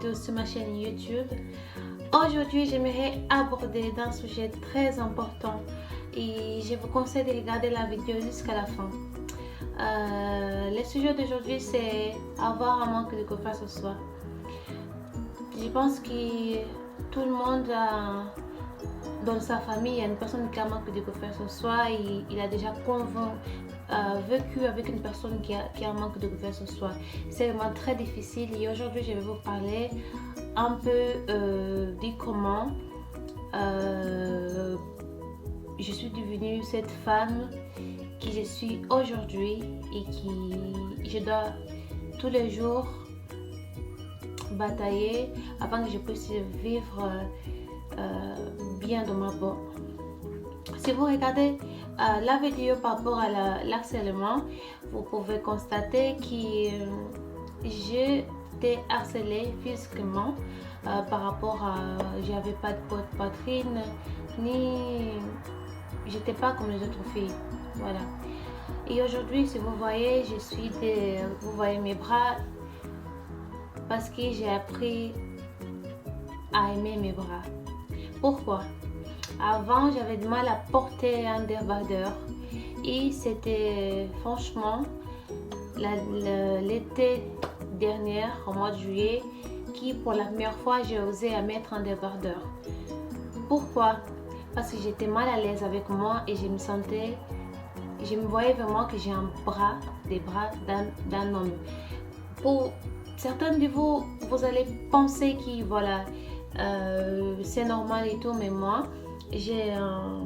vidéo sur ma chaîne YouTube. Aujourd'hui, j'aimerais aborder un sujet très important et je vous conseille de regarder la vidéo jusqu'à la fin. Le sujet d'aujourd'hui, c'est avoir un manque de confiance en soi. Je pense que tout le monde dans sa famille, il y a une personne qui a un manque de confiance en soi et il a déjà vécu avec une personne qui a un manque de confiance en soi. C'est vraiment très difficile et aujourd'hui, je vais vous parler un peu de comment je suis devenue cette femme qui je suis aujourd'hui et qui je dois tous les jours batailler afin que je puisse vivre bien dans ma peau. Si vous regardez la vidéo par rapport à l'harcèlement, vous pouvez constater que j'étais harcelée physiquement par rapport à j'avais pas de poitrine ni j'étais pas comme les autres filles, voilà. Et aujourd'hui, si vous voyez, vous voyez mes bras parce que j'ai appris à aimer mes bras. Pourquoi? Avant, j'avais du mal à porter un débardeur et c'était franchement l'été dernier, au mois de juillet, qui pour la première fois j'ai osé à mettre un débardeur. Pourquoi? Parce que j'étais mal à l'aise avec moi et je me voyais vraiment que j'ai des bras d'un homme. Pour certains de vous, vous allez penser que voilà, c'est normal et tout, mais moi, j'ai un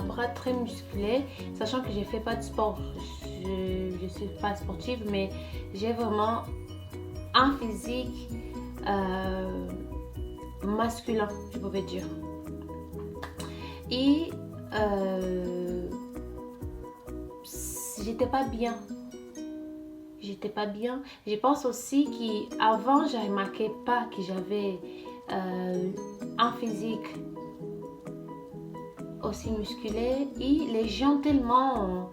bras très musclé, sachant que je ne fais pas de sport. Je ne suis pas sportive, mais j'ai vraiment un physique masculin, je pouvais dire. Et j'étais pas bien. Je pense aussi qu'avant, je ne remarquais pas que j'avais un physique aussi musclé et les gens tellement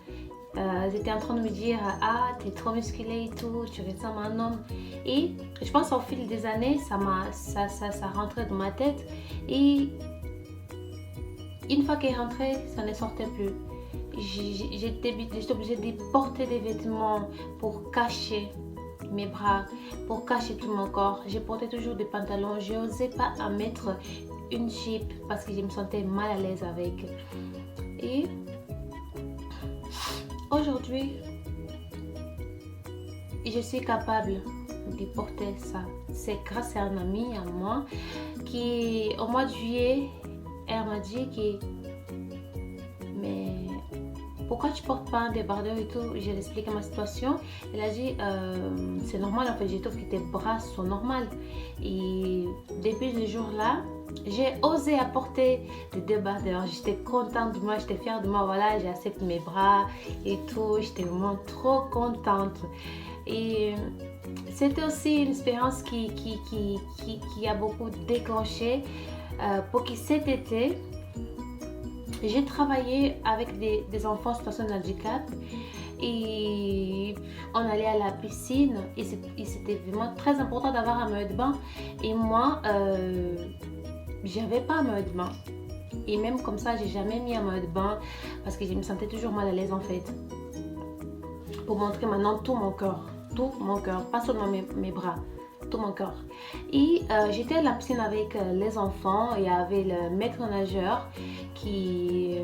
étaient en train de me dire ah, t'es trop musclé et tout, tu ressembles à un homme. Et je pense au fil des années, ça rentrait dans ma tête et une fois qu'elle est rentrée, ça ne sortait plus. J'étais obligée de porter des vêtements pour cacher mes bras, pour cacher tout mon corps. Je portais toujours des pantalons. Je n'osais pas en mettre une jupe parce que je me sentais mal à l'aise avec. Et aujourd'hui, je suis capable de porter ça. C'est grâce à un ami à moi qui, au mois de juillet, elle m'a dit que mais pourquoi tu portes pas un débardeur et tout. J'ai expliqué ma situation. Elle a dit c'est normal en fait, je trouve que tes bras sont normaux. Et depuis ce jour-là, j'ai osé apporter le débardeur. J'étais contente de moi, j'étais fière de moi. Voilà, j'ai accepté mes bras et tout. J'étais vraiment trop contente. Et c'était aussi une expérience qui a beaucoup déclenché pour que cet été, j'ai travaillé avec des enfants en situation de handicap et on allait à la piscine et c'était vraiment très important d'avoir un maillot de bain. Et moi, j'avais pas un maillot de bain. Et même comme ça, j'ai jamais mis un maillot de bain parce que je me sentais toujours mal à l'aise en fait. Pour montrer maintenant tout mon corps, pas seulement mes bras. Tout mon corps. Et j'étais à la piscine avec les enfants et avec le maître nageur qui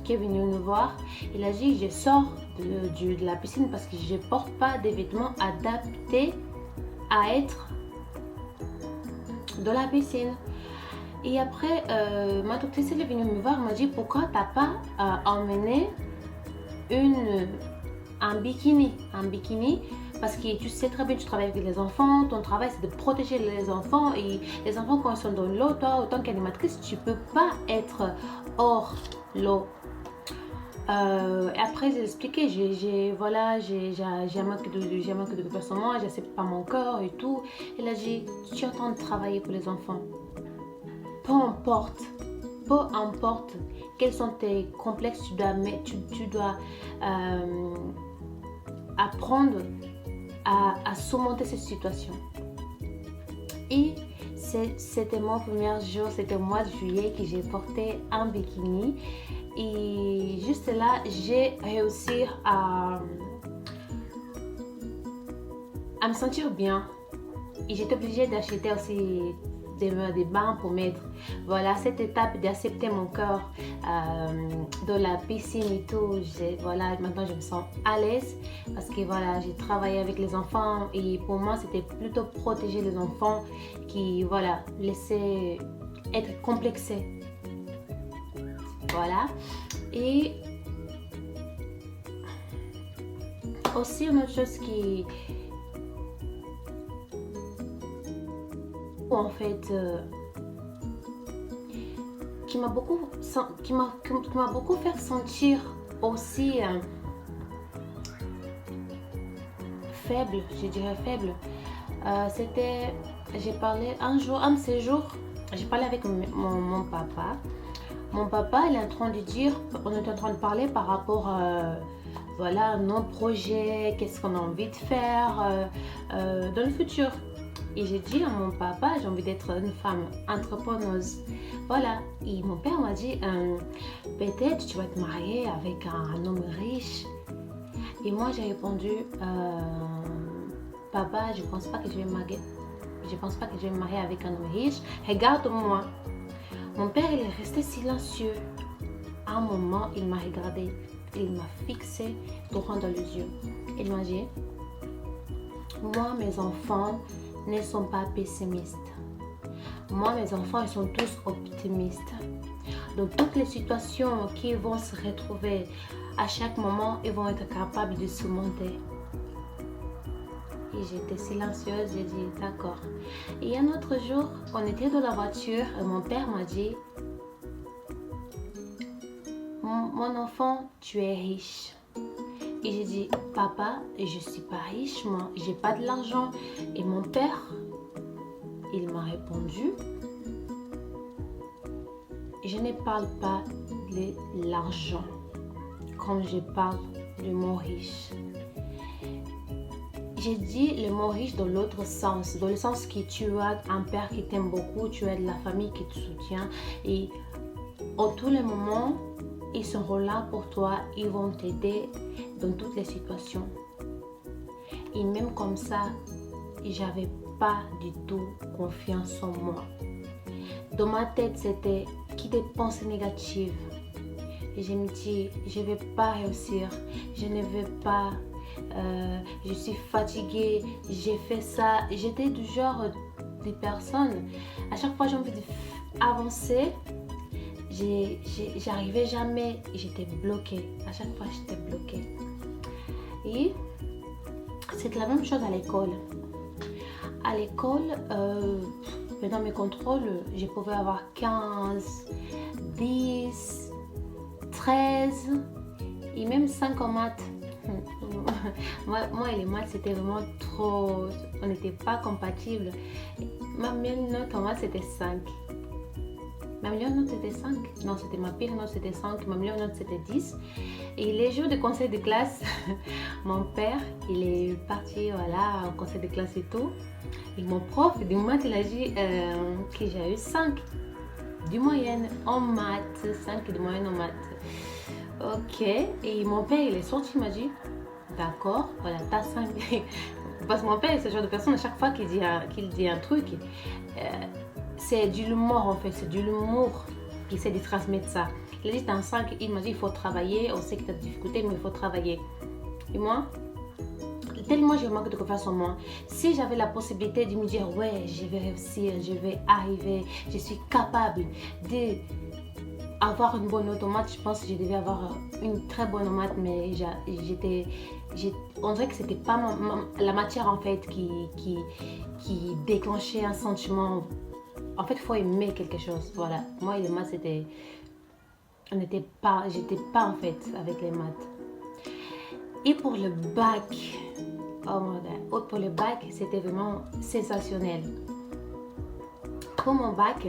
est venu nous voir. Il a dit je sors de la piscine parce que je ne porte pas des vêtements adaptés à être dans la piscine. Et après ma doctrice est venue me voir, elle m'a dit pourquoi tu n'as pas emmené un bikini parce que tu sais très bien que tu travailles avec les enfants, ton travail c'est de protéger les enfants et les enfants quand ils sont dans l'eau, toi autant qu'animatrice tu peux pas être hors l'eau. Après j'ai expliqué, j'ai un manque de confiance en moi, j'accepte pas mon corps et tout. Elle a dit tu es en train de travailler pour les enfants, peu importe quels sont tes complexes, tu dois apprendre à surmonter cette situation. Et c'était mon premier jour, c'était au mois de juillet que j'ai porté un bikini. Et juste là, j'ai réussi à me sentir bien. Et j'étais obligée d'acheter aussi des bains pour mettre. Voilà, cette étape d'accepter mon corps dans la piscine et tout. Voilà, maintenant je me sens à l'aise parce que voilà, j'ai travaillé avec les enfants et pour moi c'était plutôt protéger les enfants qui voilà, laisser être complexés. Voilà. Et aussi une autre chose en fait qui m'a beaucoup fait sentir aussi faible, je dirais faible. C'était, j'ai parlé un de ces jours, j'ai parlé avec mon papa. Mon papa, il est en train de dire, on est en train de parler par rapport voilà, nos projets, qu'est-ce qu'on a envie de faire dans le futur. Et j'ai dit à mon papa, j'ai envie d'être une femme entrepreneuse. Voilà. Et mon père m'a dit, peut-être tu vas te marier avec un homme riche. Et moi, j'ai répondu, papa, je pense pas que je vais me marier. Je pense pas que je vais me marier avec un homme riche. Regarde-moi. Mon père, il est resté silencieux. À un moment, il m'a regardé. Il m'a fixé droit dans les yeux. Il m'a dit, moi, mes enfants ne sont pas pessimistes. Moi, mes enfants, ils sont tous optimistes. Dans toutes les situations qui vont se retrouver, à chaque moment, ils vont être capables de surmonter. Et j'étais silencieuse, j'ai dit d'accord. Et un autre jour, on était dans la voiture et mon père m'a dit, mon enfant, tu es riche. Et j'ai dit, papa, je suis pas riche, moi, j'ai pas de l'argent. Et mon père, il m'a répondu, je ne parle pas de l'argent quand je parle du mot riche. J'ai dit le mot riche dans l'autre sens, dans le sens que tu as un père qui t'aime beaucoup, tu as de la famille qui te soutient et en tous les moments, ils seront là pour toi, ils vont t'aider dans toutes les situations. Et même comme ça, j'avais pas du tout confiance en moi. Dans ma tête, c'était qui des pensées négatives. Et je me dis, je ne vais pas réussir, je ne vais pas, je suis fatiguée, j'ai fait ça. J'étais du genre de personne, à chaque fois j'ai envie d'avancer, j'arrivais jamais, j'étais bloquée. À chaque fois, j'étais bloquée. Et c'est la même chose à l'école. À l'école, pendant mes contrôles, je pouvais avoir 15, 10, 13 et même 5 en maths. Moi et les maths, c'était vraiment trop... On n'était pas compatibles. Ma meilleure note en maths, c'était 5. Ma meilleure note, c'était 5. Non, c'était ma pire note, c'était 5. Ma meilleure note, c'était 10. Et les jours de conseil de classe, mon père, il est parti, voilà, au conseil de classe et tout. Et mon prof de maths, il a dit que j'ai eu 5 de moyenne en maths. 5 de moyenne en maths. Ok. Et mon père, il est sorti, il m'a dit, d'accord, voilà, t'as 5. Parce que mon père est ce genre de personne, à chaque fois qu'il dit un truc, c'est de l'humour en fait, c'est de l'humour qui essaie de transmettre ça. Il a dit, t'as un 5, il m'a dit, il faut travailler, on sait que t'as des difficultés, mais il faut travailler. Et moi, tellement je manque de confiance en moi. Si j'avais la possibilité de me dire, ouais, je vais réussir, je vais arriver, je suis capable d'avoir une bonne note en maths, je pense que je devais avoir une très bonne maths, mais on dirait que c'était pas la matière en fait qui déclenchait un sentiment. En fait, il faut aimer quelque chose. Voilà. Moi et les maths, j'étais pas en fait avec les maths. Et pour le bac, oh mon God, pour le bac, c'était vraiment sensationnel. Pour mon bac,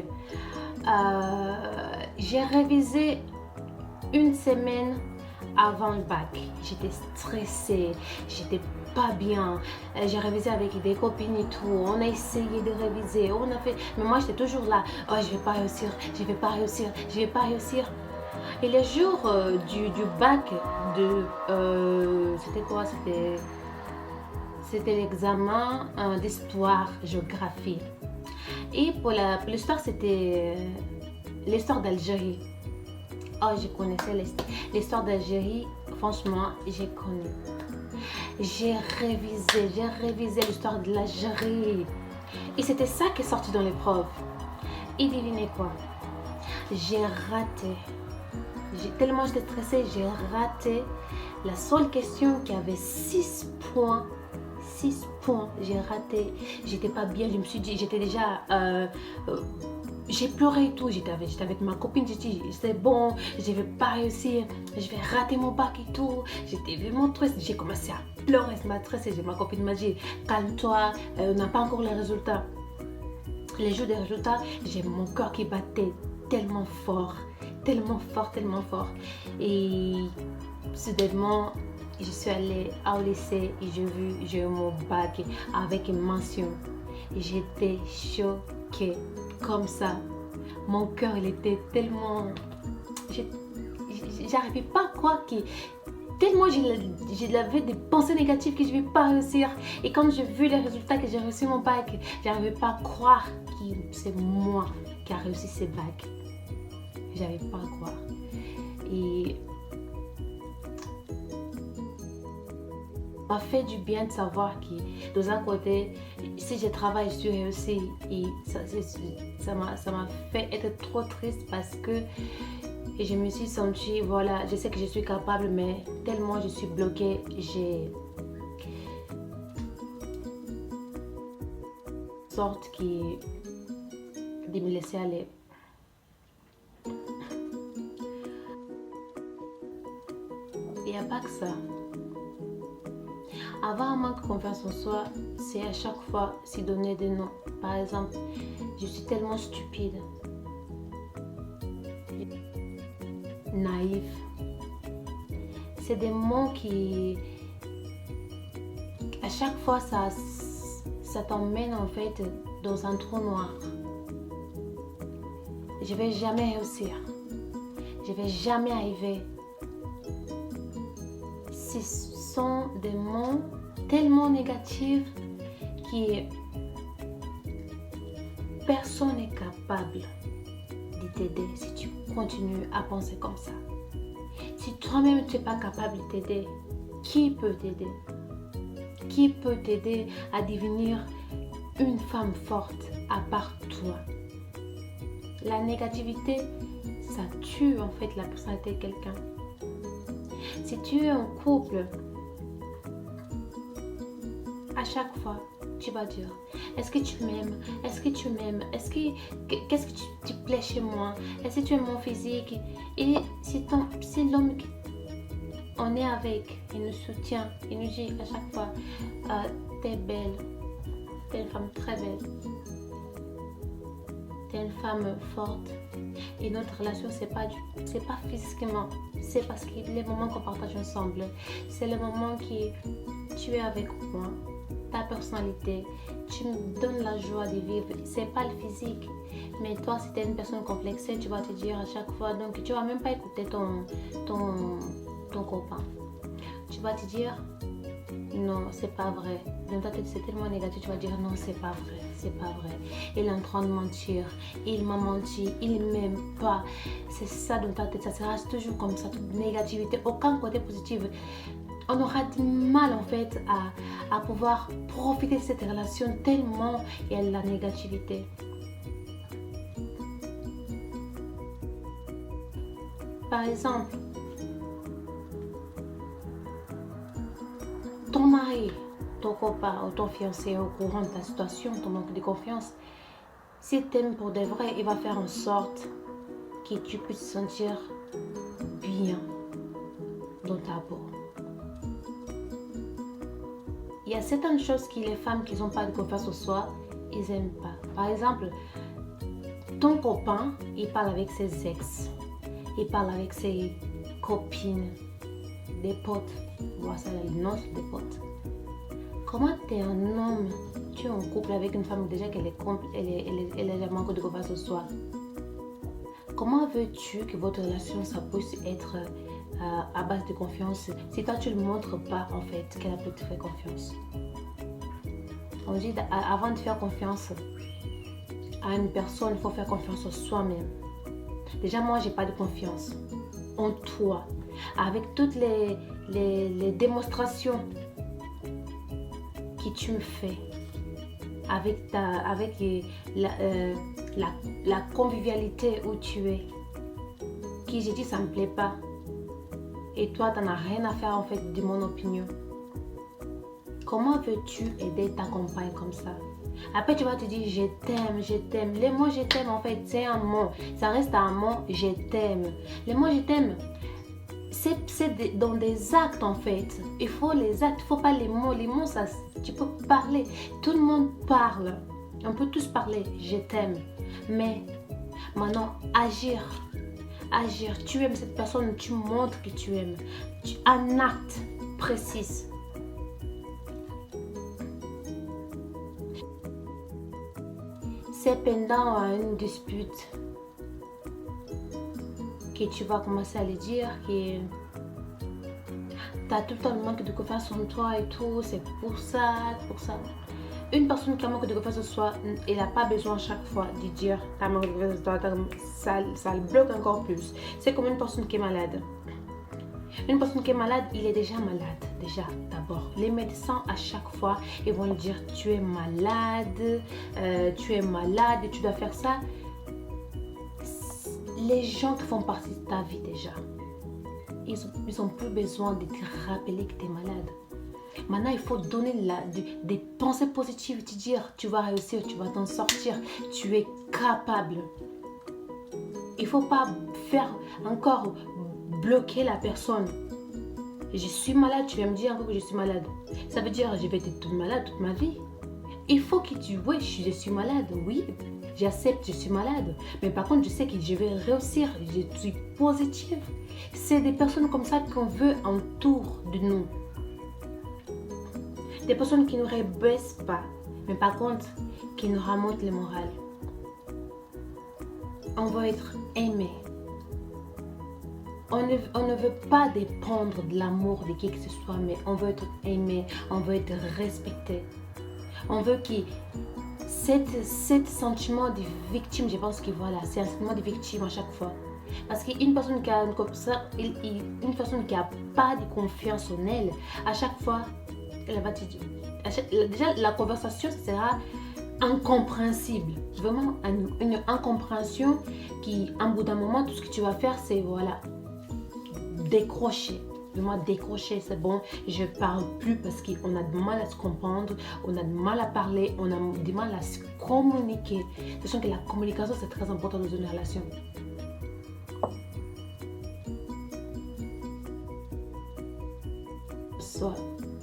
j'ai révisé une semaine avant le bac. J'étais stressée, j'étais pas bien. J'ai révisé avec des copines et tout. On a essayé de réviser. On a fait... Mais moi, j'étais toujours là. Oh, je vais pas réussir. Je vais pas réussir. Je vais pas réussir. Et le jour du bac c'était quoi? C'était l'examen d'histoire, géographie. Et pour l'histoire, c'était l'histoire d'Algérie. Oh, je connaissais l'histoire d'Algérie. Franchement, j'ai connu. J'ai révisé l'histoire de l'Algérie. Et c'était ça qui est sorti dans l'épreuve. Et devinez quoi? J'ai raté. Tellement j'étais stressée, j'ai raté la seule question qui avait 6 points. 6 points, j'ai raté. J'étais pas bien, je me suis dit, j'étais déjà... j'ai pleuré et tout, j'étais avec ma copine, j'ai dit, c'est bon, je vais pas réussir, je vais rater mon bac et tout. J'étais vraiment triste, j'ai commencé à pleurer, ça m'a stressée. Ma copine m'a dit, calme-toi, on n'a pas encore les résultats. Les jours des résultats, j'ai mon cœur qui battait tellement fort, tellement fort, tellement fort. Et soudainement, je suis allée au lycée et j'ai eu mon bac avec une mention. Et j'étais choquée. Comme ça, mon cœur il était tellement, j'arrivais pas à croire que tellement j'avais des pensées négatives que je vais pas réussir. Et quand j'ai vu les résultats que j'ai reçu mon bac, j'arrivais pas à croire que c'est moi qui a réussi ce bac. J'arrivais pas à croire. Et ça m'a fait du bien de savoir que de un côté, si je travaille, je suis réussie. Et ça m'a fait être trop triste parce que je me suis sentie, voilà, je sais que je suis capable, mais tellement je suis bloquée, j'ai sorte de me laisser aller. Il n'y a pas que ça. Avoir un manque de confiance en soi, c'est à chaque fois se donner des noms. Par exemple, je suis tellement stupide, naïf. C'est des mots qui, à chaque fois, ça t'emmène en fait dans un trou noir. Je vais jamais réussir. Je vais jamais arriver. Ce sont des mots tellement négatifs que personne n'est capable de t'aider si tu continues à penser comme ça. Si toi-même tu n'es pas capable de t'aider, qui peut t'aider? Qui peut t'aider à devenir une femme forte à part toi? La négativité, ça tue en fait la personnalité de quelqu'un. Si tu es en couple, à chaque fois, tu vas dire, est-ce que tu m'aimes? Est-ce que tu m'aimes? Qu'est-ce que tu plais chez moi? Est-ce que tu aimes mon physique? Et si l'homme on est avec, il nous soutient, il nous dit à chaque fois, t'es belle, t'es une femme très belle, t'es une femme forte. Et notre relation, c'est pas physiquement, c'est parce que les moments qu'on partage ensemble, c'est le moment que tu es avec moi, ta personnalité, tu me donnes la joie de vivre. C'est pas le physique, mais toi, si tu es une personne complexée, tu vas te dire à chaque fois, donc tu vas même pas écouter ton copain. Tu vas te dire, non, c'est pas vrai. Dans ta tête, c'est tellement négatif, tu vas dire, non, c'est pas vrai, c'est pas vrai. Il est en train de mentir, il m'a menti, il m'aime pas. C'est ça dans ta tête, ça sera toujours comme ça, toute négativité, aucun côté positif. On aura du mal en fait à pouvoir profiter de cette relation tellement il y a la négativité. Par exemple, ton mari, ton copain ou ton fiancé est au courant de ta situation, ton manque de confiance. S'il t'aime pour de vrai, il va faire en sorte que tu puisses te sentir bien dans ta peau. Il y a certaines choses que les femmes qui n'ont pas de confiance en soi, ils n'aiment pas. Par exemple, ton copain, il parle avec ses ex, il parle avec ses copines, des potes. Voilà, ça, les noces des potes. Comment tu es un homme, tu es en couple avec une femme déjà qu'elle est elle a manque de confiance en soi. Comment veux-tu que votre relation ça puisse être à base de confiance si toi tu ne montres pas en fait qu'elle peut te faire confiance? On dit avant de faire confiance à une personne, il faut faire confiance en soi-même. Déjà moi j'ai pas de confiance en toi. Avec toutes les démonstrations que tu me fais, avec la convivialité où tu es, qui j'ai dit ça me plaît pas. Et toi, tu n'en as rien à faire en fait de mon opinion. Comment veux-tu aider ta compagne comme ça? Après, tu vas te dire, je t'aime, je t'aime. Les mots je t'aime, en fait, c'est un mot. Ça reste un mot, je t'aime. Les mots je t'aime, c'est dans des actes, en fait. Il faut les actes, il ne faut pas les mots. Les mots, ça, tu peux parler. Tout le monde parle. On peut tous parler, je t'aime. Mais maintenant, agir. Agir. Tu aimes cette personne, tu montres que tu aimes. Un acte précis. C'est pendant une dispute que tu vas commencer à lui dire que tu as tout le temps le manque de confiance en toi et tout, c'est pour ça, pour ça. Une personne qui a manque de confiance en soi, elle n'a pas besoin chaque fois de dire tu as manque de confiance en toi, ça le bloque encore plus. C'est comme une personne qui est malade. Une personne qui est malade, il est déjà malade, déjà d'abord. Les médecins à chaque fois, ils vont lui dire tu es malade, tu dois faire ça. Les gens qui font partie de ta vie déjà, ils ont plus besoin de te rappeler que tu es malade. Maintenant, il faut donner des pensées positives, te dire tu vas réussir, tu vas t'en sortir, tu es capable. Il ne faut pas faire encore bloquer la personne. Je suis malade, tu viens me dire encore que je suis malade. Ça veut dire je vais être toute malade toute ma vie. Il faut que tu vois, je suis malade, oui. J'accepte, je suis malade. Mais par contre, je sais que je vais réussir. Je suis positive. C'est des personnes comme ça qu'on veut autour de nous. Des personnes qui ne nous rabaissent pas. Mais par contre, qui nous remontent le moral. On va être aimé. On ne veut pas dépendre de l'amour de qui que ce soit, mais on veut être aimé, on veut être respecté. On veut que cet sentiment de victime, je pense que voilà, c'est un sentiment de victime à chaque fois. Parce qu'une personne qui a une personne qui n'a pas de confiance en elle, à chaque fois, elle va te dire, déjà la conversation sera incompréhensible. Vraiment une incompréhension qui, en bout d'un moment, tout ce que tu vas faire, c'est voilà, décrocher. Vraiment décrocher, c'est bon, je ne parle plus parce qu'on a du mal à se comprendre, on a du mal à parler, on a du mal à se communiquer. Sachant que la communication, c'est très important dans une relation.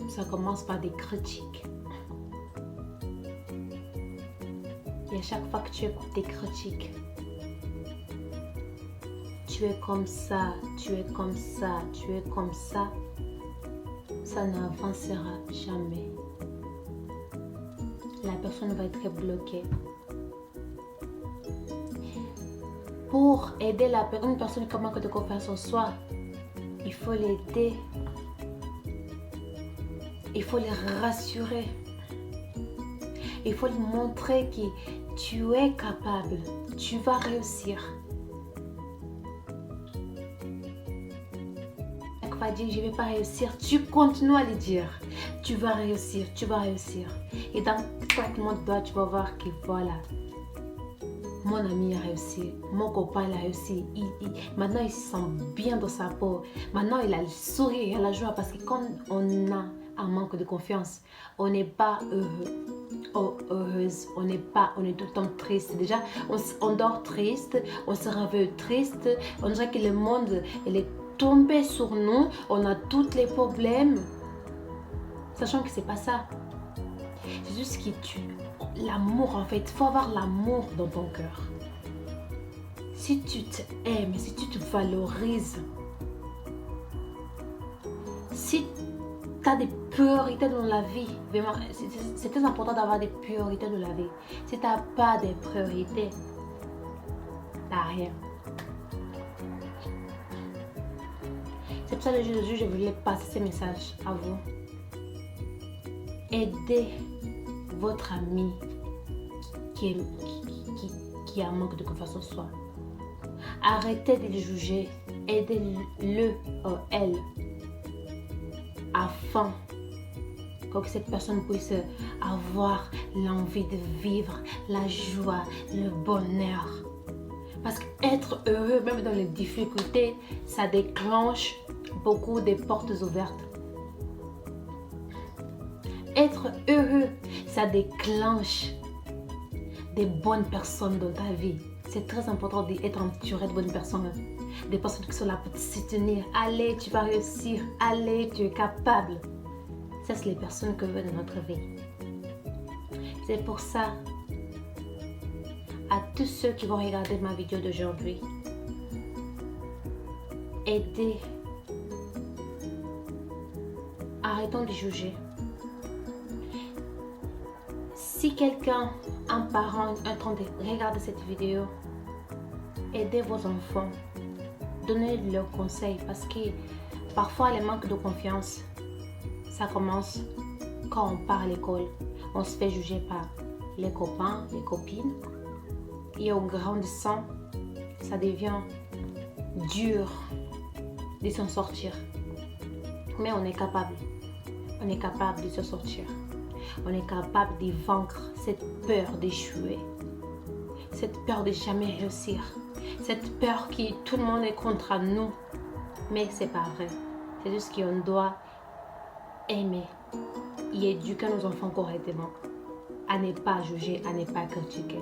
Ça commence par des critiques. Et à chaque fois que tu écoutes des critiques, tu es comme ça, tu es comme ça, tu es comme ça n'avancera jamais. La personne va être bloquée. Pour aider une personne qui manque de confiance en soi, il faut l'aider. Il faut les rassurer. Il faut lui montrer que tu es capable, tu vas réussir. Pas dire je ne vais pas réussir, tu continues à le dire, tu vas réussir, tu vas réussir. Et dans chaque moment de toi, tu vas voir que voilà, mon ami a réussi, mon copain a réussi, maintenant il se sent bien dans sa peau, maintenant il a le sourire, il a la joie, parce que quand on a un manque de confiance, on n'est pas heureux, heureuse, on est tout le temps triste. Déjà, on dort triste, on se réveille triste, on dirait que le monde il est tombé sur nous, on a tous les problèmes, sachant que c'est pas ça. C'est juste que l'amour, en fait, il faut avoir l'amour dans ton cœur. Si tu t'aimes, si tu te valorises, si tu as des priorités dans la vie, vraiment, c'est très important d'avoir des priorités dans la vie. Si tu n'as pas de priorités, tu n'as rien. C'est pour ça que aujourd'hui, je voulais passer ce message à vous. Aidez votre ami qui a un manque de confiance en soi. Arrêtez de le juger. Aidez-le ou elle afin que cette personne puisse avoir l'envie de vivre la joie, le bonheur. Parce qu'être heureux, même dans les difficultés, ça déclenche beaucoup de portes ouvertes. Être heureux, ça déclenche des bonnes personnes dans ta vie. C'est très important d'être entouré de bonnes personnes. Des personnes qui sont là pour te soutenir. Allez, tu vas réussir. Allez, tu es capable. Ça, c'est les personnes que veut dans notre vie. C'est pour ça, à tous ceux qui vont regarder ma vidéo d'aujourd'hui, aidez. Arrêtons de juger. Si quelqu'un, un parent est en train de regarder cette vidéo, aidez vos enfants. Donnez-leur conseils parce que parfois le manque de confiance, ça commence quand on part à l'école. On se fait juger par les copains, les copines. Et en grandissant, ça devient dur de s'en sortir. Mais on est capable. On est capable de se sortir. On est capable de vaincre cette peur d'échouer. Cette peur de jamais réussir. Cette peur que tout le monde est contre nous. Mais c'est pas vrai. C'est juste qu'on doit aimer et éduquer nos enfants correctement. À ne pas juger, à ne pas critiquer.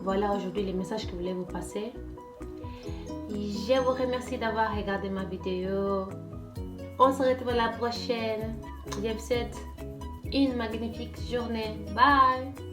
Voilà aujourd'hui les messages que je voulais vous passer. Je vous remercie d'avoir regardé ma vidéo. On se retrouve la prochaine. Je vous souhaite une magnifique journée. Bye!